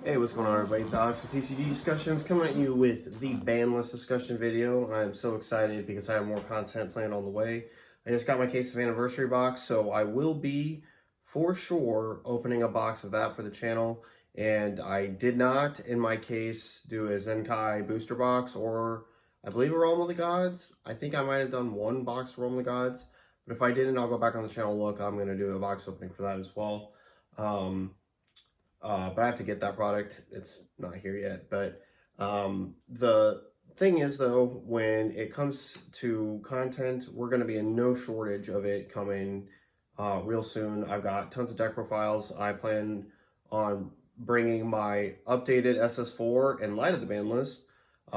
Hey, what's going on, everybody? It's Alex with TCG Discussions coming at you with the ban list discussion video. I'm so excited because I have more content planned on the way. I just got my Case of Anniversary box, so I will be, for sure, opening a box of that for the channel. And I did not, in my case, do a Zenkai booster box or, I believe, a Realm of the Gods. I think I might have done one box of Realm of the Gods. But if I didn't, I'll go back on the channel and look. I'm going to do a box opening for that as well. But I have to get that product. It's not here yet. But the thing is, though, when it comes to content, we're going to be in no shortage of it coming real soon. I've got tons of deck profiles. I plan on bringing my updated SS4 in light of the ban list,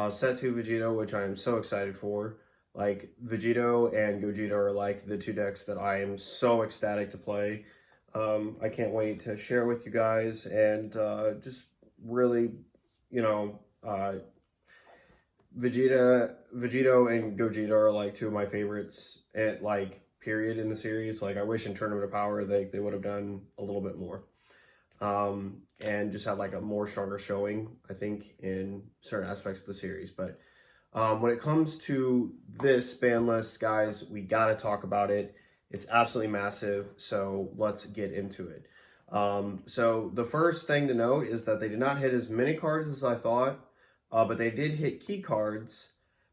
set 2 Vegito, which I am so excited for. Like, Vegito and Gogeta are like the two decks that I am so ecstatic to play. I can't wait to share with you guys and just really, Vegito and Gogeta are like two of my favorites at period in the series. Like, I wish in Tournament of Power they would have done a little bit more. And just had like a more stronger showing, I think, in certain aspects of the series. But when it comes to this ban list, guys, we got to talk about it. It's absolutely massive, so let's get into it. So the first thing to note is that they did not hit as many cards as I thought, but they did hit key cards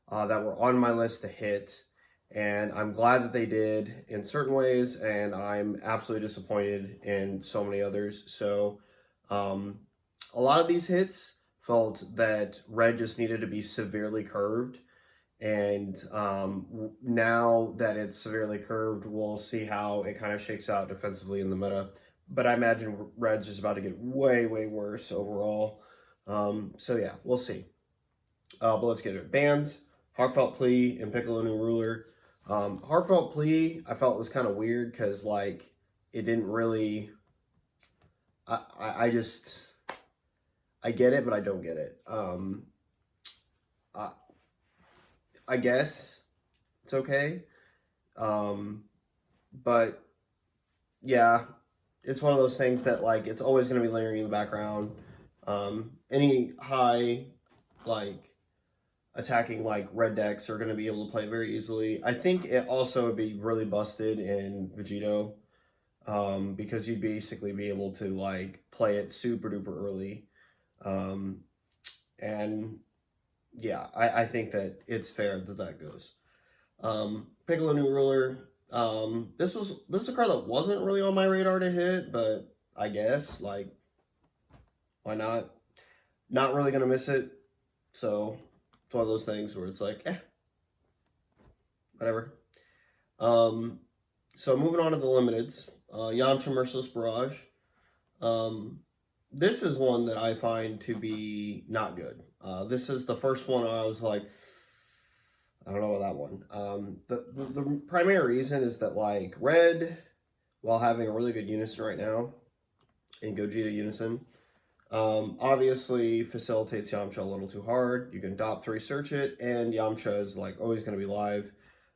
that were on my list to hit, and I'm glad that they did in certain ways, and I'm absolutely disappointed in so many others. So a lot of these hits felt that red just needed to be severely curved. And now that it's severely curved, we'll see how it kind of shakes out defensively in the meta. But I imagine red's just about to get way, way worse overall. So yeah, we'll see. But let's get it. Bans, Heartfelt Plea, and Piccolo New Ruler. Heartfelt Plea, I felt was kind of weird because, like, it didn't really... I get it, but I don't get it. I guess it's okay. But yeah, it's one of those things that, like, it's always going to be layering in the background. Any high, like, attacking, like, red decks are going to be able to play very easily. I think it also would be really busted in Vegito, because you'd basically be able to, like, play it super duper early. And yeah, I think that it's fair that goes. Piccolo New Ruler. This is a card that wasn't really on my radar to hit, but I guess, like, why not? Not really gonna miss it. So it's one of those things where it's like, whatever. So moving on to the limiteds. Yamcha Merciless Barrage. This is one that I find to be not good. This is the first one I was like, I don't know about that one. The primary reason is that, like, red, while having a really good unison right now, in Gogeta unison, obviously facilitates Yamcha a little too hard. You can dot 3 search it, and Yamcha is, like, always going to be live.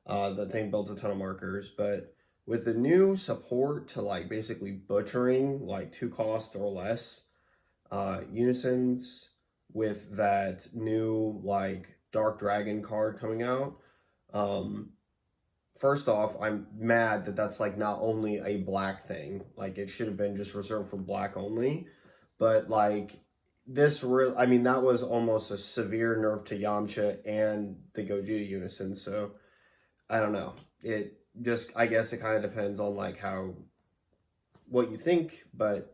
The thing builds a ton of markers, but with the new support to, like, basically butchering, like, 2 cost or less unisons, with that new, like, Dark Dragon card coming out, first off, I'm mad that that's, like, not only a black thing. Like, it should have been just reserved for black only. But, like, this I mean, that was almost a severe nerf to Yamcha and the Gogeta unison. So I don't know. It just, I guess it kind of depends on, like, what you think, but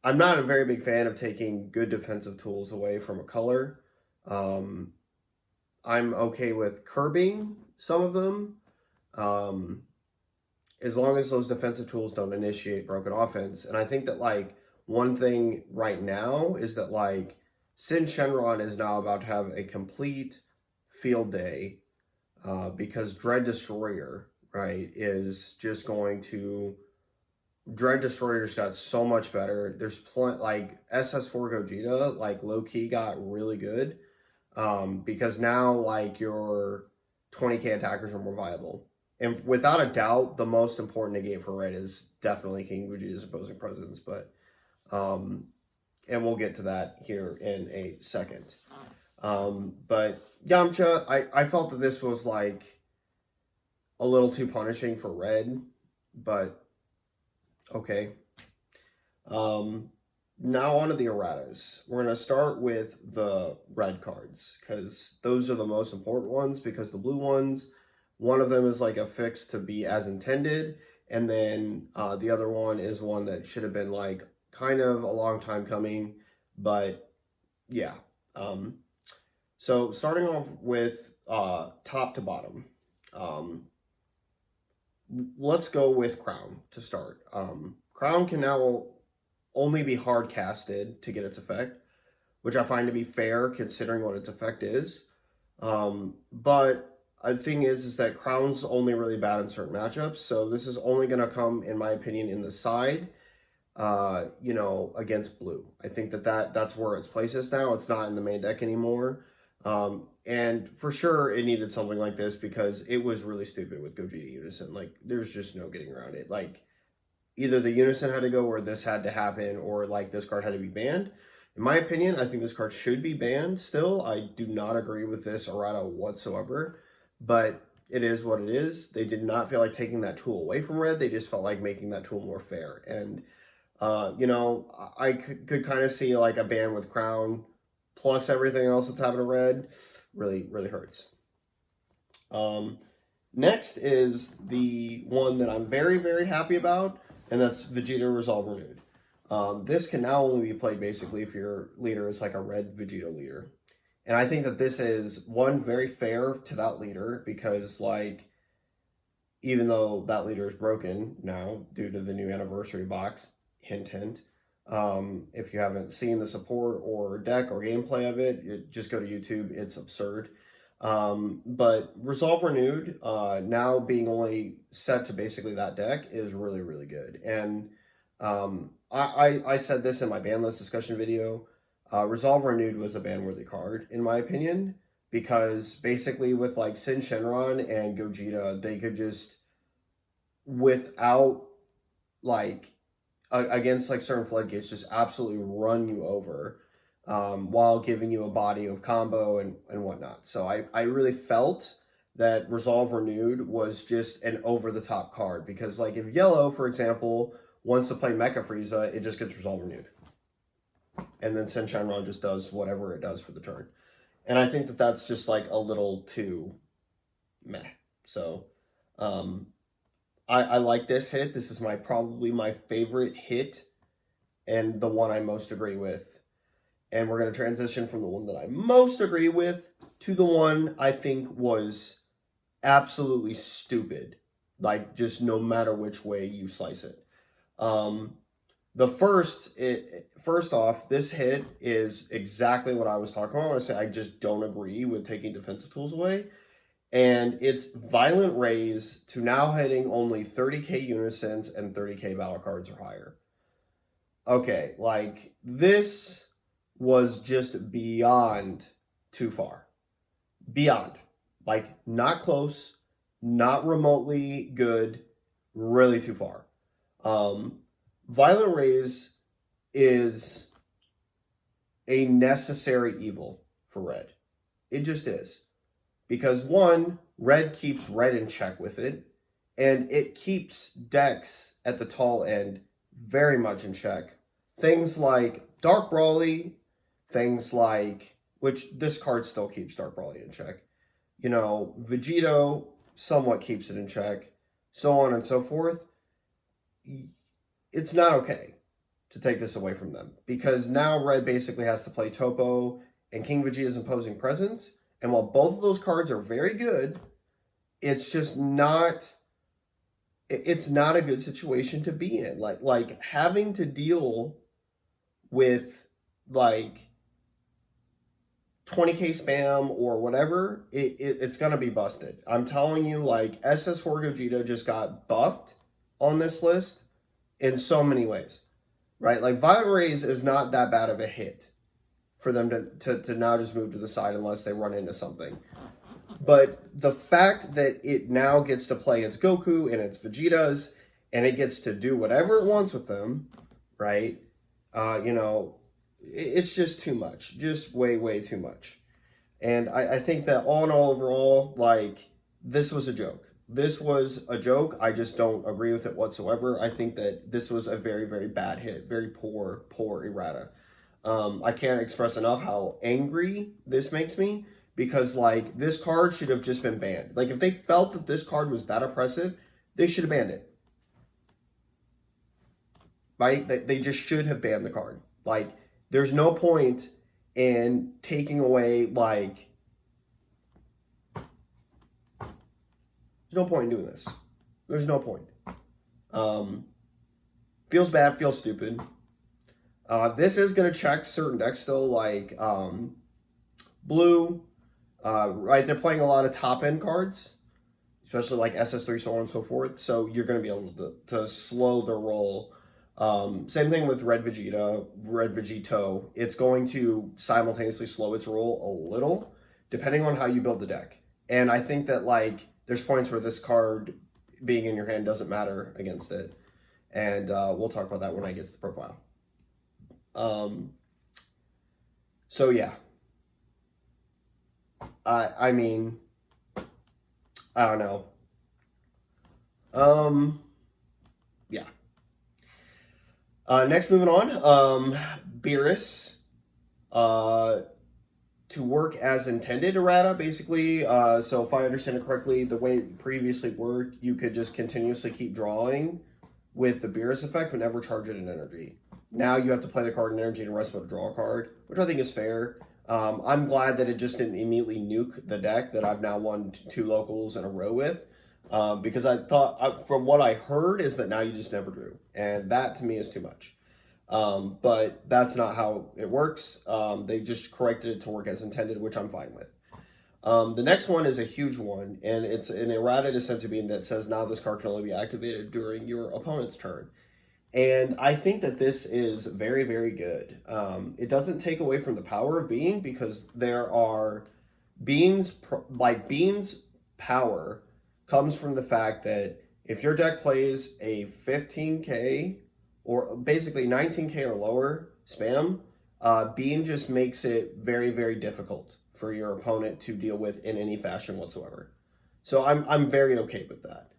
I'm not a very big fan of taking good defensive tools away from a color. I'm okay with curbing some of them, as long as those defensive tools don't initiate broken offense. And I think that, like, one thing right now is that, like, Sin Shenron is now about to have a complete field day, because Dread Destroyer, right, is just going to... Dread Destroyer just got so much better. There's like, SS4 Gogeta, like, low-key got really good, because now, like, your 20k attackers are more viable. And without a doubt, the most important negate for red is definitely King Vegeta's opposing presence. But And we'll get to that here in a second. But Yamcha, I felt that this was like a little too punishing for Red, but okay. Now on to the erratas. We're going to start with the red cards, because those are the most important ones, because the blue ones, one of them is like a fix to be as intended, and then the other one is one that should have been like kind of a long time coming, but yeah. So starting off with top to bottom, let's go with Crown to start. Crown can now only be hard casted to get its effect, which I find to be fair considering what its effect is. But the thing is that Crown's only really bad in certain matchups, so this is only going to come, in my opinion, in the side, against blue. I think that's where its place is now. It's not in the main deck anymore. And for sure, it needed something like this because it was really stupid with Gogeta Unison. Like, there's just no getting around it. Like, either the Unison had to go or this had to happen, or like this card had to be banned. In my opinion, I think this card should be banned still. I do not agree with this errata whatsoever, but it is what it is. They did not feel like taking that tool away from Red. They just felt like making that tool more fair. And, I could kind of see like a ban with Crown plus everything else that's happened to Red. Really, really hurts. Next is the one that I'm very, very happy about, and that's Vegeta Resolve Renewed. This can now only be played basically if your leader is like a red Vegeta leader. And I think that this is, one, very fair to that leader because, like, even though that leader is broken now due to the new anniversary box, hint, hint, if you haven't seen the support or deck or gameplay of it, just go to YouTube. It's absurd. But Resolve Renewed, now being only set to basically that deck is really, really good. And I said this in my ban list discussion video. Resolve Renewed was a ban-worthy card, in my opinion, because basically with like Sin Shenron and Gogeta, they could just, without like, against like certain floodgates, just absolutely run you over. While giving you a body of combo and whatnot. So I really felt that Resolve Renewed was just an over-the-top card. Because, like, if Yellow, for example, wants to play Mecha Frieza, it just gets Resolve Renewed. And then Sin Shenron just does whatever it does for the turn. And I think that that's just, like, a little too meh. So, I like this hit. This is probably my favorite hit and the one I most agree with. And we're going to transition from the one that I most agree with to the one I think was absolutely stupid. Like, just no matter which way you slice it. First off, this hit is exactly what I was talking about. I want to say I just don't agree with taking defensive tools away. And it's Violent Raise to now hitting only 30k Unisons and 30k battle cards or higher. Okay, like, this was just beyond too far. Beyond. Like, not close, not remotely good, really too far. Violent Raise is a necessary evil for Red. It just is. Because, one, Red keeps Red in check with it, and it keeps decks at the tall end very much in check. Things like Dark Brawly, things like, which this card still keeps Dark Brawly in check. Vegito somewhat keeps it in check, so on and so forth. It's not okay to take this away from them, because now Red basically has to play Topo and King Vegeta's Imposing Presence, and while both of those cards are very good, it's just not, it's not a good situation to be in. Like having to deal with, like, 20k spam or whatever, it's going to be busted. I'm telling you, like, SS4 Gogeta just got buffed on this list in so many ways, right? Like, Violent Raise is not that bad of a hit for them to now just move to the side unless they run into something. But the fact that it now gets to play its Goku and its Vegetas, and it gets to do whatever it wants with them, right? it's just too much, just way too much. And I think that all in all, overall, like, this was a joke. This was a joke. I just don't agree with it whatsoever. I think that this was a very bad hit, very poor errata. I can't express enough how angry this makes me, because like, this card should have just been banned. Like, if they felt that this card was that oppressive, they should have banned it. Right? They just should have banned the card. Like, there's no point in taking away, like, there's no point in doing this. There's no point. Feels bad, feels stupid. This is going to check certain decks though, like blue. Right, they're playing a lot of top end cards, especially like SS3, so on and so forth. So you're going to be able to slow the roll. Same thing with Red Vegito. It's going to simultaneously slow its roll a little, depending on how you build the deck. And I think that like, there's points where this card being in your hand doesn't matter against it. And we'll talk about that when I get to the profile. So yeah. I mean, I don't know. Yeah. Next, moving on. Beerus. To work as intended errata, basically. So if I understand it correctly, the way it previously worked, you could just continuously keep drawing with the Beerus effect, but never charge it in energy. Now you have to play the card in energy to rest but to draw a card, which I think is fair. I'm glad that it just didn't immediately nuke the deck that I've now won 2 locals in a row with. Because I thought, from what I heard, is that now you just never drew. And that to me is too much. But that's not how it works. They just corrected it to work as intended, which I'm fine with. The next one is a huge one, and it's an errata defensive being that says now this card can only be activated during your opponent's turn. And I think that this is very good. It doesn't take away from the power of Being, because there are Being's power comes from the fact that if your deck plays a 15k or basically 19k or lower spam, Being just makes it very difficult for your opponent to deal with in any fashion whatsoever. So I'm very okay with that.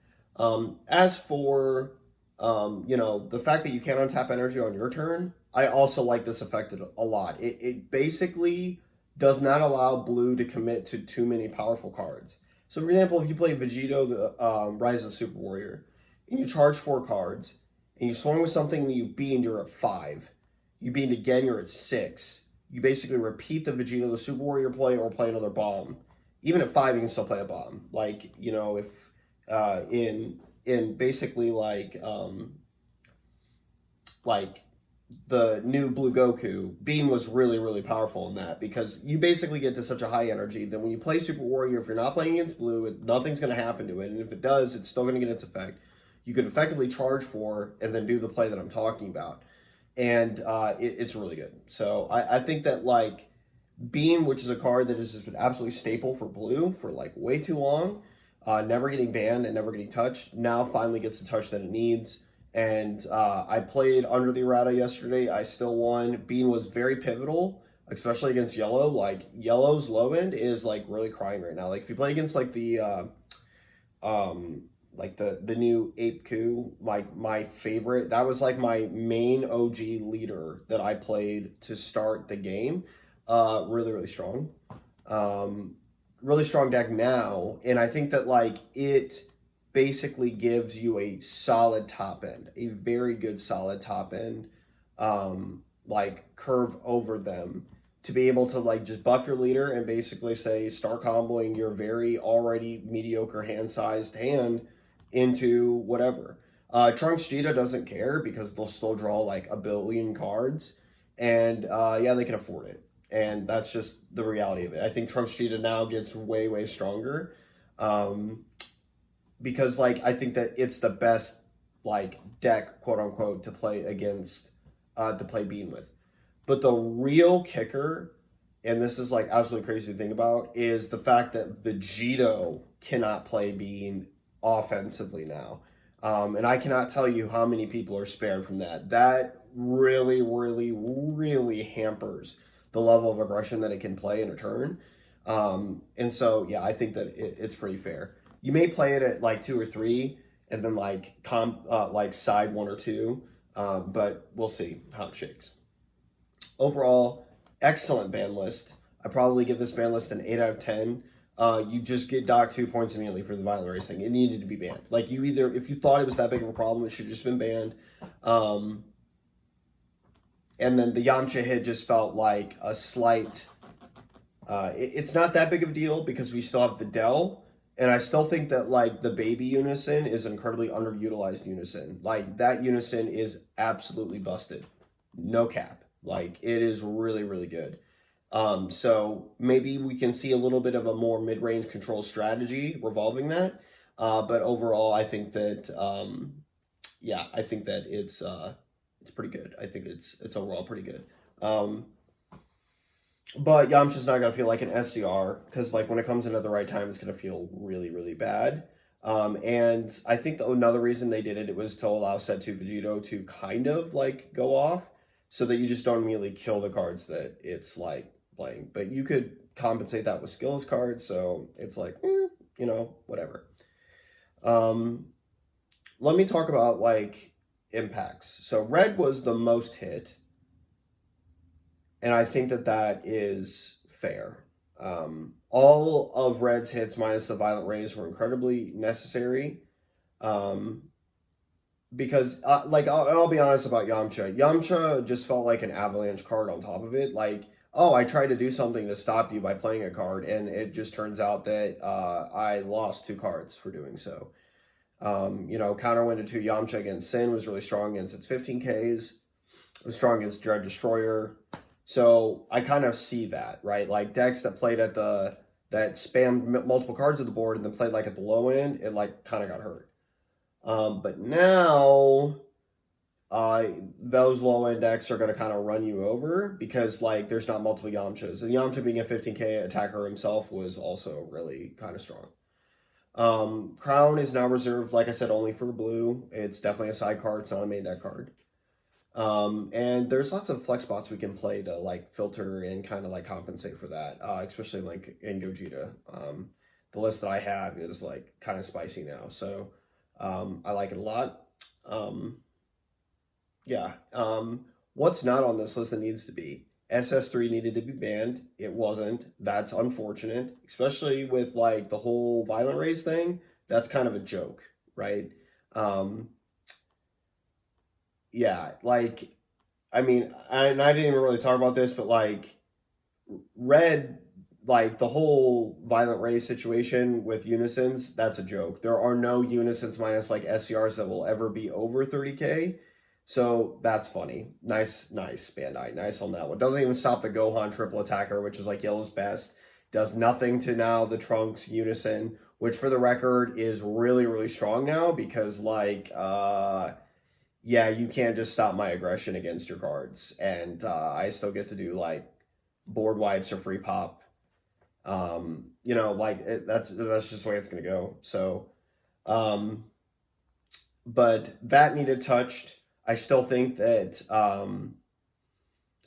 As for the fact that you can't untap energy on your turn, I also like this effect a lot. It basically does not allow blue to commit to too many powerful cards. So for example, if you play Vegito, the Rise of the Super Warrior, and you charge 4 cards, and you swing with something and you beamed, you're at 5. You beamed again, you're at 6. You basically repeat the Vegito, the Super Warrior play, or play another bomb. Even at 5, you can still play a bomb. Like, if in basically like the new Blue Goku, Beam was really powerful in that, because you basically get to such a high energy that when you play Super Warrior, if you're not playing against blue, nothing's going to happen to it. And if it does, it's still going to get its effect. You could effectively charge 4 and then do the play that I'm talking about. And it's really good. So I think that like Beam, which is a card that has just been absolutely staple for blue for like way too long, never getting banned and never getting touched, now finally gets the touch that it needs. And I played under the errata yesterday. I still won. Bean was very pivotal, especially against yellow. Like, yellow's low end is like really crying right now. Like, if you play against like the new Ape Coup, like my favorite, that was like my main OG leader that I played to start the game. Really strong. Really strong deck now. And I think that like it basically gives you a solid top end, a very good solid top end, like curve over them to be able to like just buff your leader and basically say start comboing your very already mediocre hand-sized hand into whatever. Trunks Cheetah doesn't care because they'll still draw like a billion cards, and yeah, they can afford it. And that's just the reality of it. I think Trunks Cheetah now gets way stronger. Because like I think that it's the best like deck, quote unquote, to play against, to play Bean with. But the real kicker, and this is like absolutely crazy to think about, is the fact that Vegito cannot play Bean offensively now. And I cannot tell you how many people are spared from that. That really, really, really hampers the level of aggression that it can play in a turn. And so, yeah, I think that it's pretty fair. You may play it at like 2 or 3, and then like side 1 or 2, but we'll see how it shakes. Overall, excellent ban list. I probably give this ban list an 8 out of 10. You just get docked 2 points immediately for the violent race thing. It needed to be banned. Like, you either, if you thought it was that big of a problem, it should have just been banned. And then the Yamcha hit just felt like a slight. It's not that big of a deal because we still have the Dell. And I still think that, like, the baby unison is an incredibly underutilized unison. Like, that unison is absolutely busted. No cap. Like, it is really, really good. So maybe we can see a little bit of a more mid-range control strategy revolving that. But overall, I think that, I think that it's pretty good. I think it's overall pretty good. But Yamcha's not going to feel like an SCR because, like, when it comes in at the right time, it's going to feel really, really bad. And I think another reason they did it was to allow Set 2 Vegito to kind of, like, go off so that you just don't immediately kill the cards that it's, like, playing. But you could compensate that with skills cards, so it's like, whatever. Let me talk about, like, impacts. So red was the most hit. And I think that that is fair. All of Red's hits minus the Violent Rays were incredibly necessary. Because, I'll be honest about Yamcha. Yamcha just felt like an avalanche card on top of it. Like, oh, I tried to do something to stop you by playing a card, and it just turns out that I lost 2 cards for doing so. Counterwind to Yamcha against Sin was really strong against its 15Ks. It was strong against Dread Destroyer. So I kind of see that, right? Like decks that played at that spammed multiple cards at the board and then played like at the low end, it like kind of got hurt. But now those low end decks are going to kind of run you over because like there's not multiple Yamchas. And Yamcha being a 15K attacker himself was also really kind of strong. Crown is now reserved, like I said, only for blue. It's definitely a side card. It's not a main deck card. And there's lots of flex spots we can play to like filter and kind of like compensate for that, especially like in Gogeta. The list that I have is like kind of spicy now, so I like it a lot. What's not on this list that needs to be? SS3 needed to be banned. It wasn't. That's unfortunate, especially with like the whole Violent Rays thing. That's kind of a joke, right? Yeah, like, I mean, and I didn't even really talk about this, but like, Red, like the whole Violent Rays situation with unisons, that's a joke. There are no unisons minus like SCRs that will ever be over 30K. So that's funny. Nice, Bandai. Nice on that one. Doesn't even stop the Gohan triple attacker, which is like Yellow's best. Does nothing to now the Trunks unison, which for the record is really, really strong now because like, you can't just stop my aggression against your cards. And I still get to do like board wipes or free pop. That's just the way it's going to go. So, but that needed touched. I still think that I'm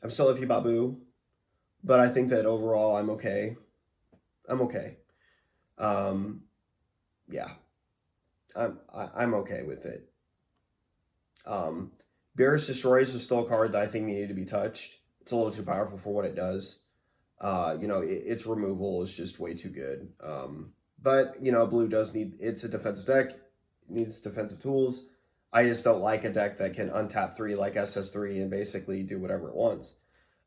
still iffy about Boo, but I think that overall I'm okay. I'm okay. I'm okay with it. Beerus Destroys was still a card that I think needed to be touched. It's a little too powerful for what it does. Its removal is just way too good. But Blue does it's a defensive deck. It needs defensive tools. I just don't like a deck that can untap 3 like SS3 and basically do whatever it wants.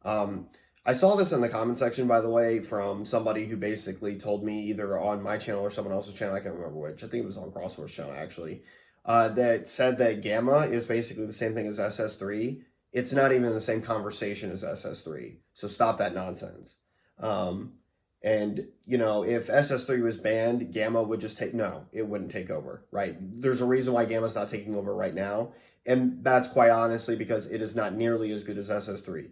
I saw this in the comment section, by the way, from somebody who basically told me either on my channel or someone else's channel, I can't remember which. I think it was on Crossword's channel, actually. That said that Gamma is basically the same thing as SS3. It's not even the same conversation as SS3. So stop that nonsense. If SS3 was banned, Gamma would just it wouldn't take over, right? There's a reason why Gamma's not taking over right now. And that's quite honestly because it is not nearly as good as SS3.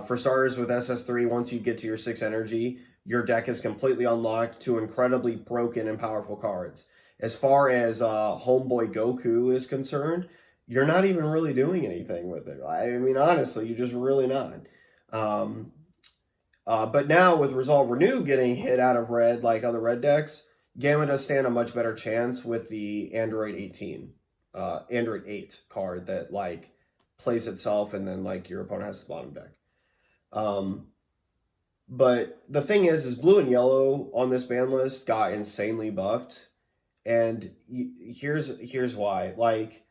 For starters, with SS3, once you get to your 6 energy, your deck is completely unlocked to incredibly broken and powerful cards. As far as Homeboy Goku is concerned, you're not even really doing anything with it. I mean, honestly, you're just really not. Um, but now with Resolve Renew getting hit out of red like other red decks, Gamma does stand a much better chance with the Android 8 card that like plays itself and then like your opponent has the bottom deck. But the thing is blue and yellow on this ban list got insanely buffed. And here's why. Like,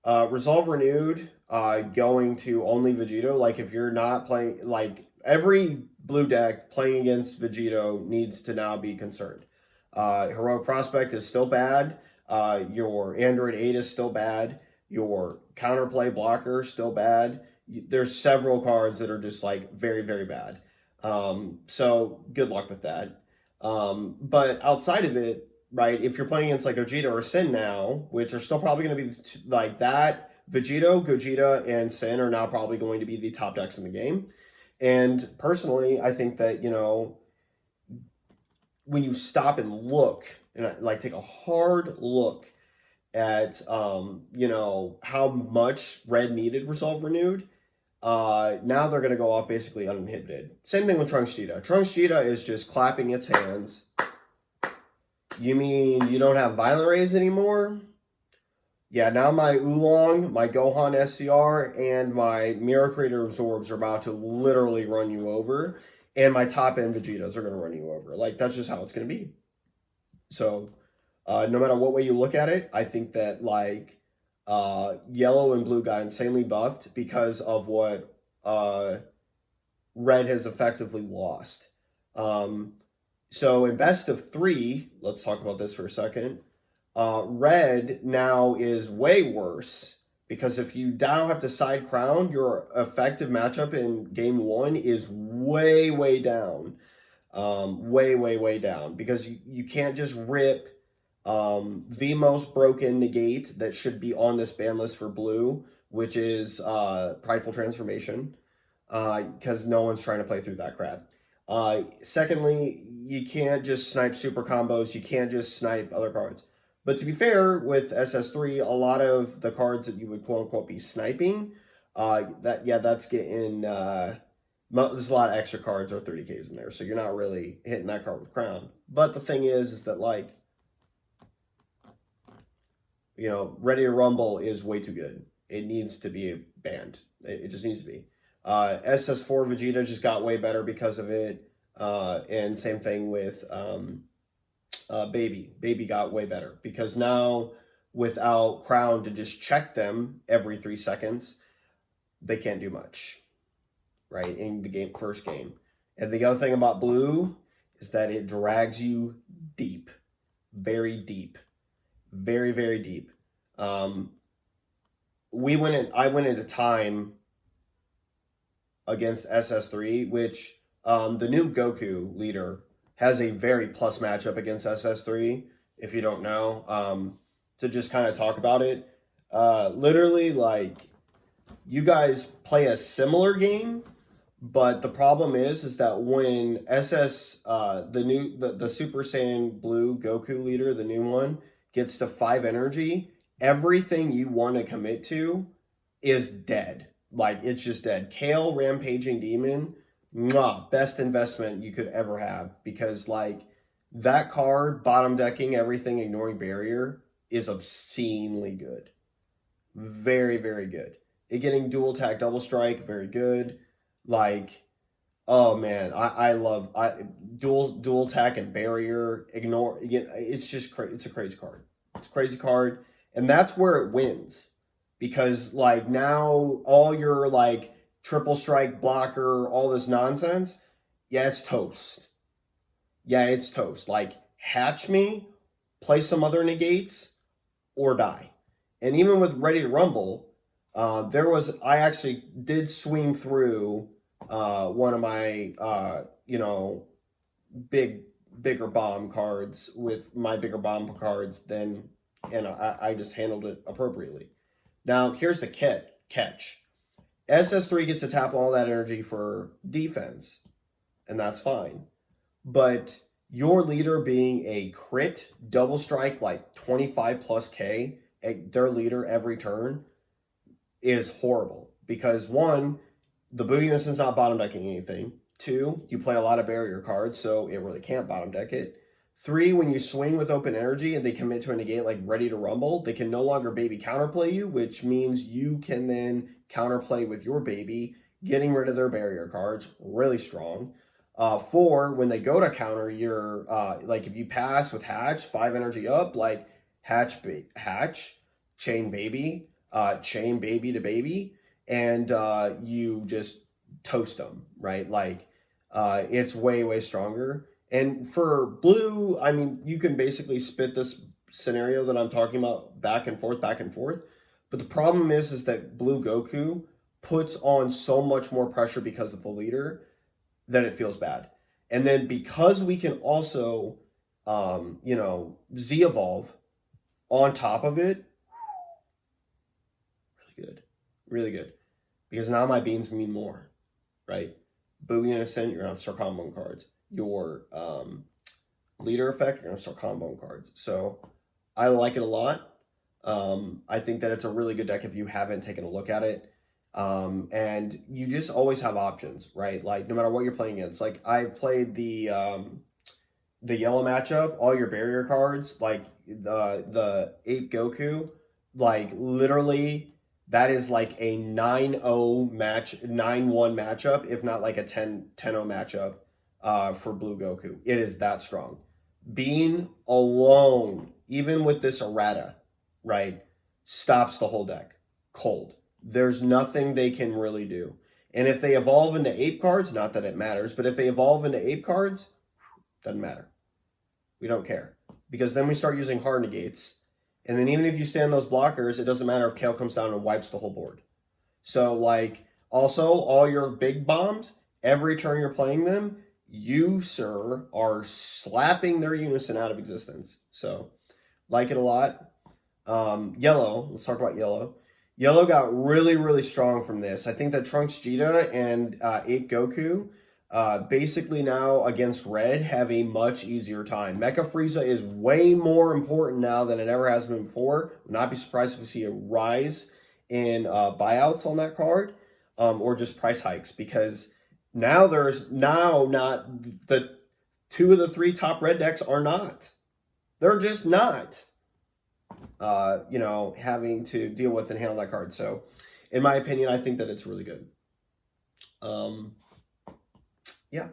Resolve Renewed going to only Vegito, like if you're not playing, like every blue deck playing against Vegito needs to now be concerned. Heroic Prospect is still bad. Your Android 8 is still bad. Your Counterplay Blocker still bad. There's several cards that are just like very, very bad. So good luck with that. But outside of it, right, if you're playing against like Gogeta or Sin now, which are still probably going to be like that, Vegito, Gogeta, and Sin are now probably going to be the top decks in the game. And personally, I think that, you know, when you stop and look, and like take a hard look at, you know, how much red needed Resolve Renewed, now they're going to go off basically uninhibited. Same thing with Trunks Cheetah. Trunks Cheetah is just clapping its hands. You mean you don't have Violent Rays anymore? Yeah, now my Oolong, my Gohan SCR, and my Mirror Creator Absorbs are about to literally run you over. And my top end Vegetas are going to run you over. Like, that's just how it's going to be. So, no matter what way you look at it, I think that, like, yellow and blue got insanely buffed because of what red has effectively lost. So in best of 3, let's talk about this for a second. Red now is way worse because if you now have to side crown, your effective matchup in game 1 is way, way down. Way down because you can't just rip the most broken negate that should be on this ban list for blue, which is Prideful Transformation, because no one's trying to play through that crap. Secondly, you can't just snipe super combos. You can't just snipe other cards. But to be fair, with SS3, a lot of the cards that you would quote-unquote be sniping, that's getting... there's a lot of extra cards or 30Ks in there, so you're not really hitting that card with Crown. But the thing is that, like, you know, Ready to Rumble is way too good. It needs to be banned. It just needs to be. SS4 Vegeta just got way better because of it. And same thing with Baby. Baby got way better because now without Crown to just check them every 3 seconds, they can't do much, right, in the first game. And the other thing about blue is that it drags you deep, very deep, very, very deep. I went into time against SS3, which the new Goku leader has a very plus matchup against SS3, if you don't know. To just kind of talk about it, literally, like, you guys play a similar game, but the problem is that when the Super Saiyan Blue Goku leader, the new one, gets to 5 energy, everything you want to commit to is dead. Like, it's just dead. Kale Rampaging Demon, best investment you could ever have, because, like, that card, bottom decking everything, ignoring barrier, is obscenely good. Very, very good. It getting dual attack, double strike, very good. Like, oh man, I love dual attack and barrier, ignore. It's just it's a crazy card. It's a crazy card, and that's where it wins. Because, like, now all your, like, triple strike blocker, all this nonsense, yeah, it's toast. Yeah, it's toast. Like, hatch me, play some other negates, or die. And even with Ready to Rumble, I actually did swing through one of my, bigger bomb cards with my bigger bomb cards and I just handled it appropriately. Now, here's the catch. SS3 gets to tap all that energy for defense, and that's fine. But your leader being a crit, double strike, like 25 plus K, their leader every turn, is horrible because one, the Blue Unison's not bottom decking anything. Two, you play a lot of barrier cards, so it really can't bottom deck it. Three, when you swing with open energy and they commit to a negate like Ready to Rumble, they can no longer baby counterplay you, which means you can then counterplay with your baby, getting rid of their barrier cards, really strong. Four, when they go to counter, you're like if you pass with Hatch, 5 energy up, like Hatch, chain baby to baby, and you just toast them, right? Like it's way stronger. And for blue, I mean, you can basically spit this scenario that I'm talking about back and forth. But the problem is that blue Goku puts on so much more pressure because of the leader that it feels bad. And then because we can also, Z-evolve on top of it, really good. Because now my beans mean more, right? Boo Innocent, you're going to start comboing cards. Your leader effect, you're going to start comboing cards. So I like it a lot. I think that it's a really good deck if you haven't taken a look at it. And you just always have options, right? Like no matter what you're playing against. Like I've played the yellow matchup, all your barrier cards, like the 8 Goku, like literally that is like a 9-0 match, 9-1 matchup, if not like a 10-0 matchup for blue Goku. It is that strong. Being alone, even with this errata, right, stops the whole deck cold. There's nothing they can really do. And if they evolve into ape cards, not that it matters, but if they evolve into ape cards, doesn't matter. We don't care. Because then we start using hard negates. And then even if you stand those blockers, it doesn't matter if Kale comes down and wipes the whole board. So, like, also, all your big bombs, every turn you're playing them, you, sir, are slapping their unison out of existence. So, like it a lot. Yellow, let's talk about yellow. Yellow got really strong from this. I think that Trunks Vegeta and 8 Goku basically now against red have a much easier time. Mecha Frieza is way more important now than it ever has been before. Would not be surprised if we see a rise in buyouts on that card or just price hikes because now there's not the 2 of the 3 top red decks are not. They're just not. Having to deal with and handle that card. So, in my opinion, I think that it's really good. Yeah.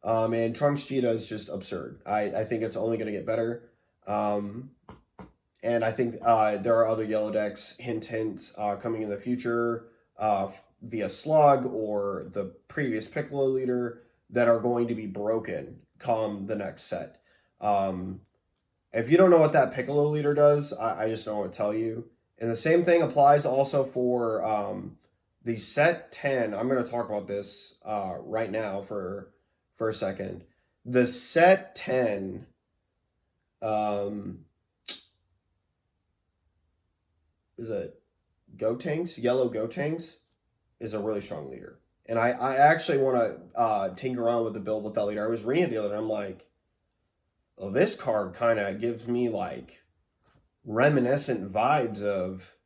And Trunks Vegeta is just absurd. I think it's only going to get better. And I think there are other yellow decks, hint, coming in the future via Slug or the previous Piccolo leader that are going to be broken come the next set. If you don't know what that Piccolo leader does, I just don't want to tell you. And the same thing applies also for the set 10. I'm going to talk about this right now for a second. The set 10 is it Gotenks? Yellow Gotenks is a really strong leader. And I actually want to tinker around with the build with that leader. I was reading it the other day, I'm like, well, this card kind of gives me like reminiscent vibes of,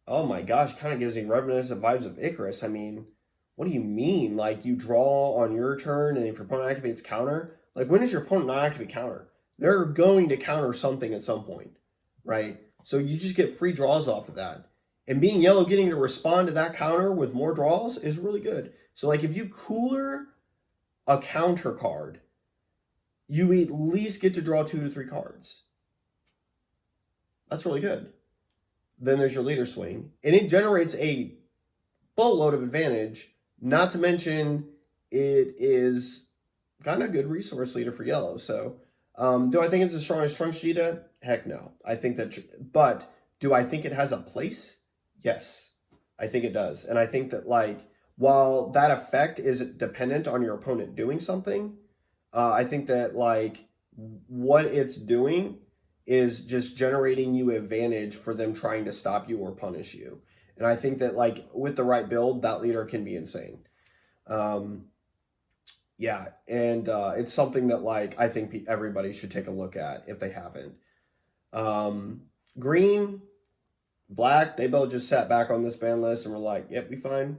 oh my gosh, kind of gives me reminiscent vibes of Icarus. I mean, what do you mean? Like you draw on your turn and if your opponent activates counter, like when does your opponent not activate counter? They're going to counter something at some point, right? So you just get free draws off of that. And being yellow, getting to respond to that counter with more draws is really good. So like if you cooler a counter card, you at least get to draw 2 to 3 cards. That's really good. Then there's your leader swing. And it generates a boatload of advantage. Not to mention, it is kind of a good resource leader for yellow. So, do I think it's as strong as Trunks Vegeta? Heck no. But do I think it has a place? Yes. I think it does. And I think that, like, while that effect is dependent on your opponent doing something, I think that, like, what it's doing is just generating you advantage for them trying to stop you or punish you. And I think that, like, with the right build, that leader can be insane. Yeah, and it's something that, like, I think everybody should take a look at if they haven't. Green, Black, they both just sat back on this ban list and were like, yep, we fine.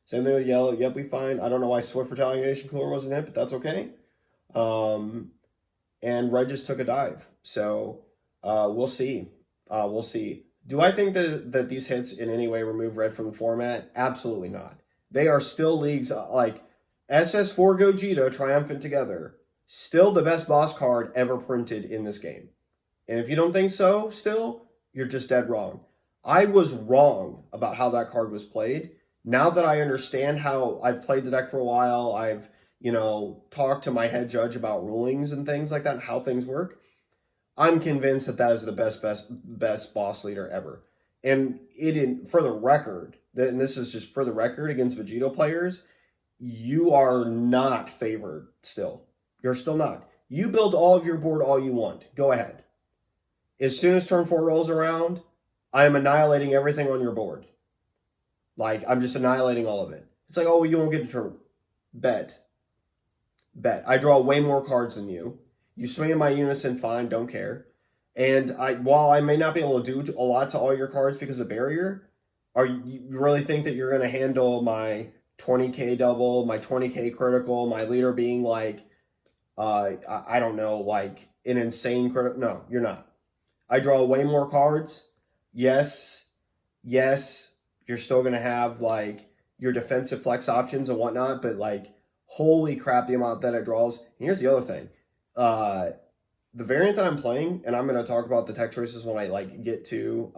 Same thing with yellow, yep, we fine. I don't know why Swift Retaliation Cooler wasn't hit, but that's okay. And red just took a dive. So we'll see. We'll see. Do I think that these hits in any way remove red from the format? Absolutely not. They are still leagues like SS4 Gogeta Triumphant Together. Still the best boss card ever printed in this game. And if you don't think so, still, you're just dead wrong. I was wrong about how that card was played. Now that I understand how I've played the deck for a while, I've, talked to my head judge about rulings and things like that and how things work, I'm convinced that is the best boss leader ever. And for the record, and this is just for the record against Vegito players, you are not favored still. You're still not. You build all of your board all you want. Go ahead. As soon as turn 4 rolls around, I am annihilating everything on your board. Like, I'm just annihilating all of it. It's like, oh, you won't get to turn. Bet. I draw way more cards than you. You swing in my unison, fine, don't care. And while I may not be able to do a lot to all your cards because of barrier, you really think that you're going to handle my 20k double, my 20k critical, my leader being like, I don't know, like an insane critical? No, you're not. I draw way more cards. Yes, you're still going to have like your defensive flex options and whatnot, but like, holy crap, the amount that it draws. And here's the other thing. The variant that I'm playing, and I'm going to talk about the tech choices when I like get to,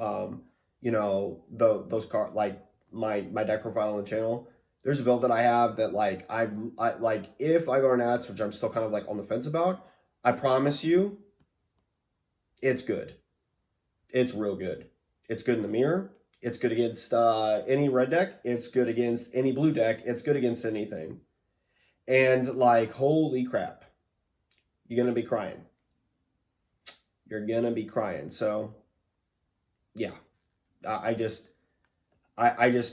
those cards, like my deck profile on the channel. There's a build that I have that like, I like if I go to Nats, which I'm still kind of like on the fence about, I promise you, it's good. It's real good. It's good in the mirror. It's good against any red deck. It's good against any blue deck. It's good against anything. And like, holy crap, you're going to be crying. You're going to be crying. So yeah, I just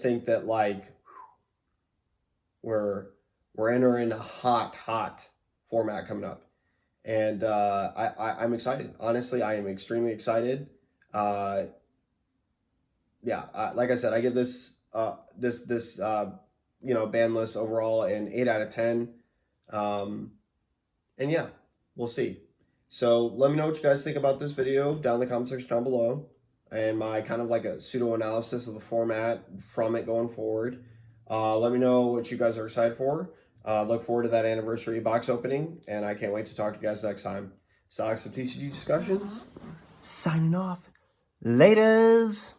think that like we're entering a hot format coming up. And I'm excited. Honestly, I am extremely excited. Like I said, I give this ban list overall an 8 out of 10. And yeah, we'll see. So let me know what you guys think about this video down in the comment section down below, and my kind of like a pseudo analysis of the format from it going forward. Let me know what you guys are excited for. Look forward to that anniversary box opening, and I can't wait to talk to you guys next time. Sox of TCG Discussions, signing off. Laters.